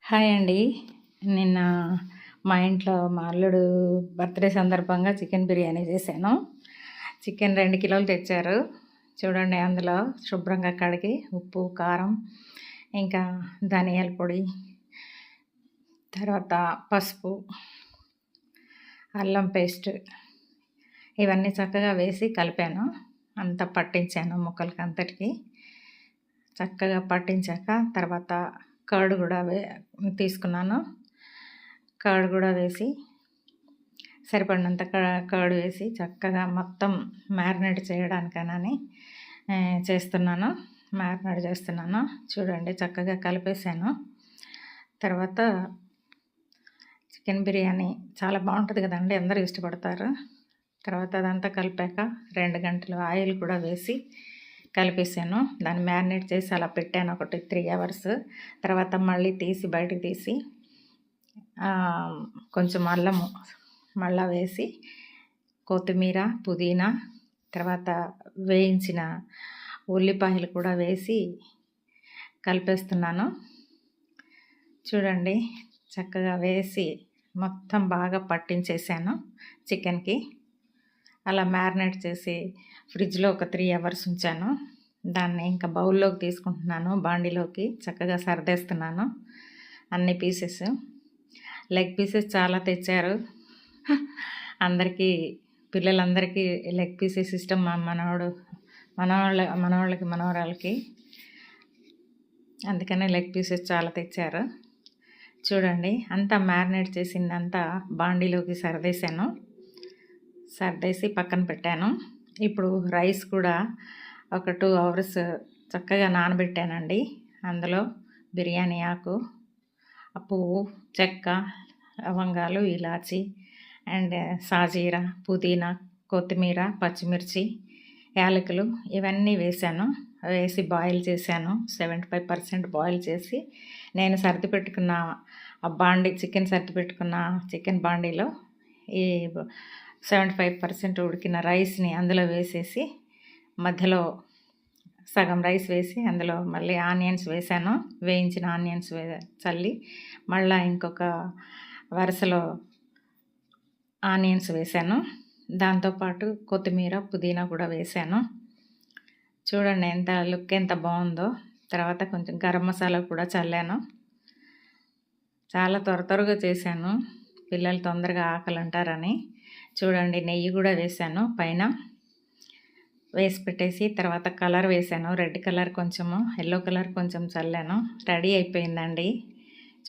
Hi అండి. నిన్న మా ఇంట్లో మా అల్లుడు బర్త్‌డే సందర్భంగా చికెన్ బిర్యానీ చేశాను. చికెన్ 2 కిలోలు తెచ్చారు. చూడండి అందులో శుభ్రంగా కడిగి ఉప్పు, కారం, ఇంకా ధనియాల పొడి, తర్వాత పసుపు, అల్లం పేస్ట్ ఇవన్నీ చక్కగా వేసి కలిపాను. అంతా పట్టించాను ముక్కలకి అంతటికి. చక్కగా పట్టించాక తర్వాత కర్డ్ కూడా తీసుకున్నాను. కర్డ్ కూడా వేసి సరిపడినంత కర్డ్ వేసి చక్కగా మొత్తం మ్యారినేట్ చేయడానికనని మ్యారినేట్ చేస్తున్నాను. చూడండి చక్కగా కలిపేసాను. తర్వాత చికెన్ బిర్యానీ చాలా బాగుంటుంది కదండి, అందరూ ఇష్టపడతారు. తర్వాత అదంతా కలిపాక 2 గంటలు ఆయిల్ కూడా వేసి కలిపేసాను. దాన్ని మ్యారినేట్ చేసి అలా పెట్టాను ఒకటి 3 అవర్స్. తర్వాత మళ్ళీ బయటకు తీసి కొంచెం అల్లము మళ్ళీ వేసి కొత్తిమీర, పుదీనా, తర్వాత వేయించిన ఉల్లిపాయలు కూడా వేసి కలిపేస్తున్నాను. చూడండి చక్కగా వేసి మొత్తం బాగా పట్టించేసాను చికెన్కి. అలా మ్యారినేట్ చేసి ఫ్రిడ్జ్లో ఒక 3 అవర్స్ ఉంచాను. దాన్ని ఇంకా బౌల్లోకి తీసుకుంటున్నాను, బాండీలోకి చక్కగా సర్దేస్తున్నాను. అన్ని పీసెస్ లెగ్ పీసెస్ చాలా తెచ్చారు. పిల్లలందరికీ లెగ్ పీసెస్ ఇష్టం. మా మనవాళ్ళకి అందుకనే లెగ్ పీసెస్ చాలా తెచ్చారు. చూడండి అంతా మ్యారినేట్ చేసిందంతా బాండీలోకి సర్దేసి పక్కన పెట్టాను. ఇప్పుడు రైస్ కూడా ఒక 2 అవర్స్ చక్కగా నానబెట్టానండి. అందులో బిర్యానీ ఆకు, పువ్వు, చెక్క, లవంగాలు, ఇలాచి అండ్ సాజీరా, పుదీనా, కొత్తిమీర, పచ్చిమిర్చి, యాలకులు ఇవన్నీ వేసి బాయిల్ చేశాను. 75% బాయిల్ చేసి నేను సర్దిపెట్టుకున్న చికెన్ బాండీలో ఈ 75% ఉడికిన రైస్ని అందులో వేసేసి మధ్యలో సగం రైస్ వేసి అందులో మళ్ళీ ఆనియన్స్ వేసాను. వేయించిన ఆనియన్స్ చల్లి మళ్ళీ ఇంకొక వరుసలో ఆనియన్స్ వేసాను. దాంతోపాటు కొత్తిమీర, పుదీనా కూడా వేసాను. చూడండి లుక్ ఎంత బాగుందో. తర్వాత కొంచెం గరం మసాలా కూడా చల్లాను. చాలా త్వరగా చేశాను, పిల్లలు తొందరగా ఆకలి అంటారని. చూడండి నెయ్యి కూడా వేసాను పైన. వేసి పెట్టేసి తర్వాత కలర్ వేసాను. రెడ్ కలర్ కొంచెము, ఎల్లో కలర్ కొంచెం చల్లాను. రెడీ అయిపోయిందండి.